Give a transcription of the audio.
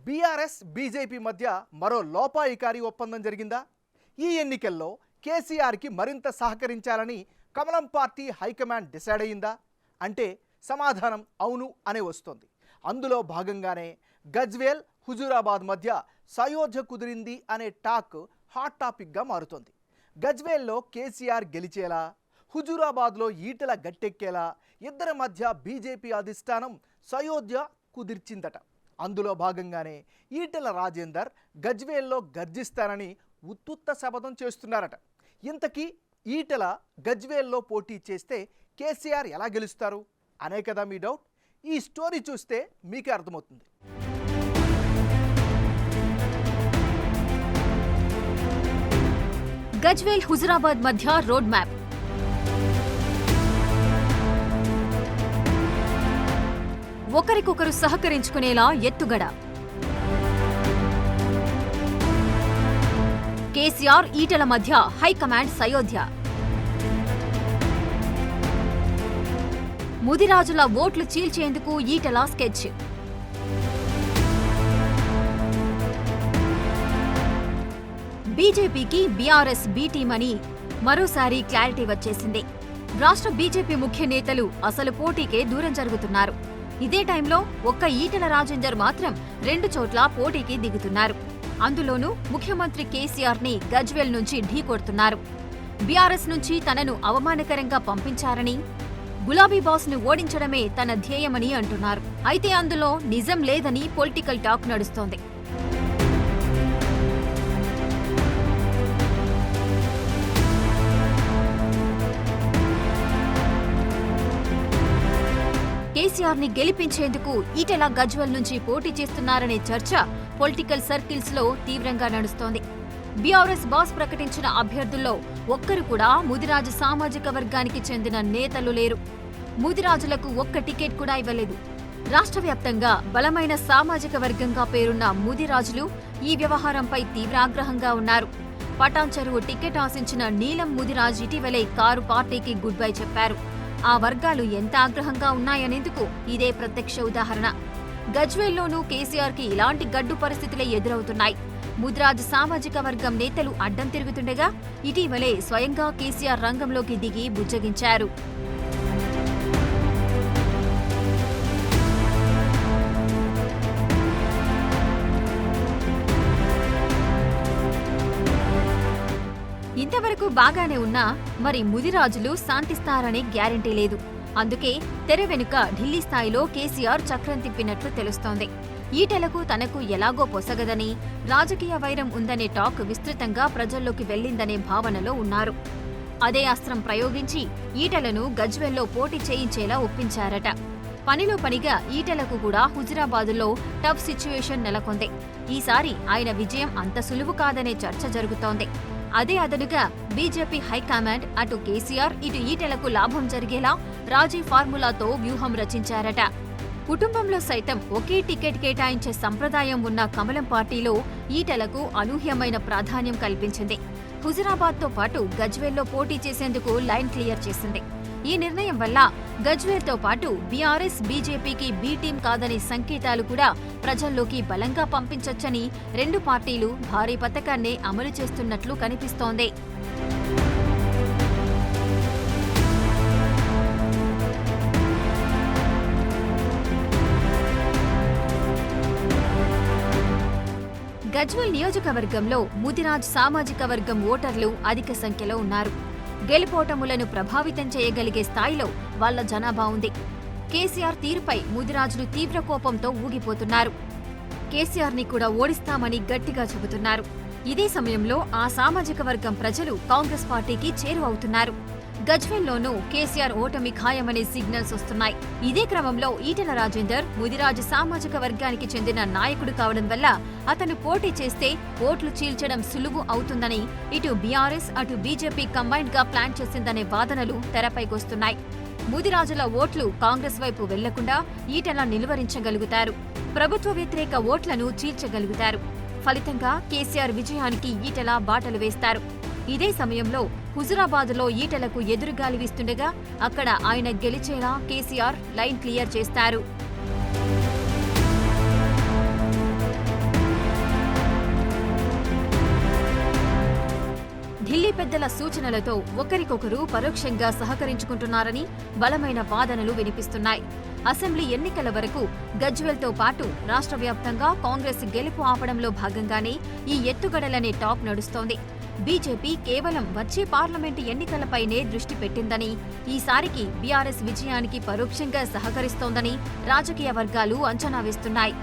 BRS BJP మధ్య మరో లోపాయికారి ఒప్పందం జరిగిందా? ఈ ఎన్నికల్లో కేసీఆర్కి మరింత సహకరించాలని కమలం పార్టీ హైకమాండ్ డిసైడ్ అయ్యిందా అంటే సమాధానం అవును అనే వస్తోంది. అందులో భాగంగానే గజ్వేల్ హుజూరాబాద్ మధ్య సయోధ్య కుదిరింది అనే టాక్ హాట్ టాపిక్గా మారుతోంది. గజ్వేల్లో కేసీఆర్ గెలిచేలా, హుజూరాబాద్లో ఈటెల గట్టెక్కేలా ఇద్దరి మధ్య బీజేపీ అధిష్టానం సయోధ్య కుదిర్చిందట. అందులో భాగంగానే ఈటెల రాజేందర్ గజ్వేల్లో గర్జిస్తానని ఉత్తుత్త శపథం చేస్తున్నారట. ఇంతకీ ఈటెల గజ్వేల్లో పోటీ చేస్తే కేసీఆర్ ఎలా గెలుస్తారు అనే కదా మీ డౌట్. ఈ స్టోరీ చూస్తే మీకే అర్థమవుతుంది. గజ్వేల్ హుజూరాబాద్ మధ్య రోడ్ మ్యాప్. ఒకరికొకరు సహకరించుకునేలా ఎత్తుగడ. కేసీఆర్ ఈటెల మధ్య హైకమాండ్ సయోధ్య. ముదిరాజుల ఓట్లు చీల్చేందుకు ఈటెల స్కెచ్. బీజేపీకి బీఆర్ఎస్ బి టీం అని మరోసారి క్లారిటీ వచ్చేసింది. రాష్ట్ర బీజేపీ ముఖ్య నేతలు అసలు పోటీకే దూరం జరుగుతున్నారు. ఇదే టైంలో ఒక్క ఈటెల రాజేందర్ మాత్రం 2 చోట్ల పోటీకి దిగుతున్నారు. అందులోనూ ముఖ్యమంత్రి కేసీఆర్ ని గజ్వేల్ నుంచి ఢీకొడుతున్నారు. బీఆర్ఎస్ నుంచి తనను అవమానకరంగా పంపించారని, గులాబీ బాస్ ను ఓడించడమే తన ధ్యేయమని అంటున్నారు. అయితే అందులో నిజం లేదని పొలిటికల్ టాక్ నడుస్తోంది. కేసీఆర్ ని గెలిపించేందుకు ఈటెల గజ్వేల్ నుంచి పోటీ చేస్తున్నారనే చర్చ పొలిటికల్ సర్కిల్స్ లో తీవ్రంగా నడుస్తోంది. బీఆర్ఎస్ బాస్ ప్రకటించిన అభ్యర్థుల్లో ఒక్కరు కూడా ముదిరాజు సామాజిక వర్గానికి చెందిన నేతలు లేరు. ముదిరాజులకు ఒక్క టికెట్ కూడా ఇవ్వలేదు. రాష్ట్ర వ్యాప్తంగా బలమైన సామాజిక వర్గంగా పేరున్న ముదిరాజులు ఈ వ్యవహారంపై తీవ్ర ఆగ్రహంగా ఉన్నారు. పటాన్ చెరువు టికెట్ ఆశించిన నీలం ముదిరాజ్ ఇటీవలే కారు పార్టీకి గుడ్ బై చెప్పారు. ఆ వర్గాలు ఎంత ఆగ్రహంగా ఉన్నాయనేందుకు ఇదే ప్రత్యక్ష ఉదాహరణ. గజ్వేల్లోనూ కేసీఆర్ కి ఇలాంటి గడ్డు పరిస్థితులే ఎదురవుతున్నాయి. ముదిరాజు సామాజిక వర్గం నేతలు అడ్డం తిరుగుతుండగా ఇటీవలే స్వయంగా కేసీఆర్ రంగంలోకి దిగి బుజ్జగించారు. ఇంతవరకు బాగానే ఉన్నా మరి ముదిరాజులు శాంతిస్తారనే గ్యారెంటీ లేదు. అందుకే తెర వెనుక ఢిల్లీ స్థాయిలో కేసీఆర్ చక్రం తిప్పినట్లు తెలుస్తోంది. ఈటెలకు తనకు ఎలాగో పొసగదని, రాజకీయ వైరం ఉందనే టాక్ విస్తృతంగా ప్రజల్లోకి వెళ్లిందనే భావనలో ఉన్నారు. అదే అస్త్రం ప్రయోగించి ఈటెలను గజ్వేల్లో పోటీ చేయించేలా ఒప్పించారట. పనిలో పనిగా ఈటెలకు కూడా హుజూరాబాదులో టఫ్ సిచ్యువేషన్ నెలకొంది. ఈసారి ఆయన విజయం అంత సులువు కాదనే చర్చ జరుగుతోంది. అదే అదనుగా బీజేపీ హైకమాండ్ అటు కేసీఆర్ ఇటు ఈటెలకు లాభం జరిగేలా రాజీ ఫార్ములాతో వ్యూహం రచించారట. కుటుంబంలో సైతం ఒకే టికెట్ కేటాయించే సంప్రదాయం ఉన్న కమలం పార్టీలో ఈటెలకు అనూహ్యమైన ప్రాధాన్యం కల్పించింది. హుజూరాబాద్తో పాటు గజ్వేల్లో పోటీ చేసేందుకు లైన్ క్లియర్ చేసింది. ఈ నిర్ణయం వల్ల గజ్వేల్తో పాటు బీఆర్ఎస్ బీజేపీకి బి టీం కాదనే సంకేతాలు కూడా ప్రజల్లోకి బలంగా పంపించొచ్చని 2 పార్టీలు భారీ పథకాన్నే అమలు చేస్తున్నట్లు కనిపిస్తోంది. గజ్వేల్ నియోజకవర్గంలో ముదిరాజ్ సామాజిక వర్గం ఓటర్లు అధిక సంఖ్యలో ఉన్నారు. గెలుపోటములను ప్రభావితం చేయగలిగే స్థాయిలో వాళ్ల జనాభా ఉంది. కేసీఆర్ తీరుపై ముదిరాజులు తీవ్ర కోపంతో ఊగిపోతున్నారు. కేసీఆర్ ని కూడా ఓడిస్తామని గట్టిగా చెబుతున్నారు. ఇదే సమయంలో ఆ సామాజిక వర్గం ప్రజలు కాంగ్రెస్ పార్టీకి చేరువవుతున్నారు. గజ్వేల్లోనూ కేసీఆర్ ఓటమి ఖాయమనే సిగ్నల్స్ వస్తున్నాయి. ఇదే క్రమంలో ఈటెల రాజేందర్ ముదిరాజు సామాజిక వర్గానికి చెందిన నాయకుడు కావడం వల్ల అతను పోటీ చేస్తే ఓట్లు చీల్చడం సులువు అవుతుందని ఇటు బీఆర్ఎస్ అటు బీజేపీ కంబైన్డ్ గా ప్లాన్ చేసిందనే వాదనలు తెరపైకొస్తున్నాయి. ముదిరాజుల ఓట్లు కాంగ్రెస్ వైపు వెళ్లకుండా ఈటెల నిలువరించగలుగుతారు. ప్రభుత్వ వ్యతిరేక ఓట్లను చీల్చగలుగుతారు. ఫలితంగా కేసీఆర్ విజయానికి ఈటెల బాటలు వేస్తారు. ఇదే సమయంలో హుజూరాబాద్లో ఈటెలకు ఎదురుగాలి వీస్తుండగా అక్కడ ఆయన గెలిచేలా కేసీఆర్ లైన్ క్లియర్ చేస్తారు. పెద్దల సూచనలతో ఒకరికొకరు పరోక్షంగా సహకరించుకుంటున్నారని బలమైన వాదనలు వినిపిస్తున్నాయి. అసెంబ్లీ ఎన్నికల వరకు గజ్వేల్తో పాటు రాష్ట్ర వ్యాప్తంగా కాంగ్రెస్ గెలుపు ఆపడంలో భాగంగానే ఈ ఎత్తుగడలనే టాక్ నడుస్తోంది. బీజేపీ కేవలం వచ్చే పార్లమెంటు ఎన్నికలపైనే దృష్టి పెట్టిందని, ఈసారికి బీఆర్ఎస్ విజయానికి పరోక్షంగా సహకరిస్తోందని రాజకీయ వర్గాలు అంచనా వేస్తున్నాయి.